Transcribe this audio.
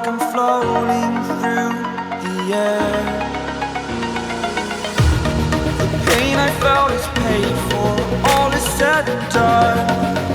like I'm floating through the air. The pain I felt is paid for, all is said and done.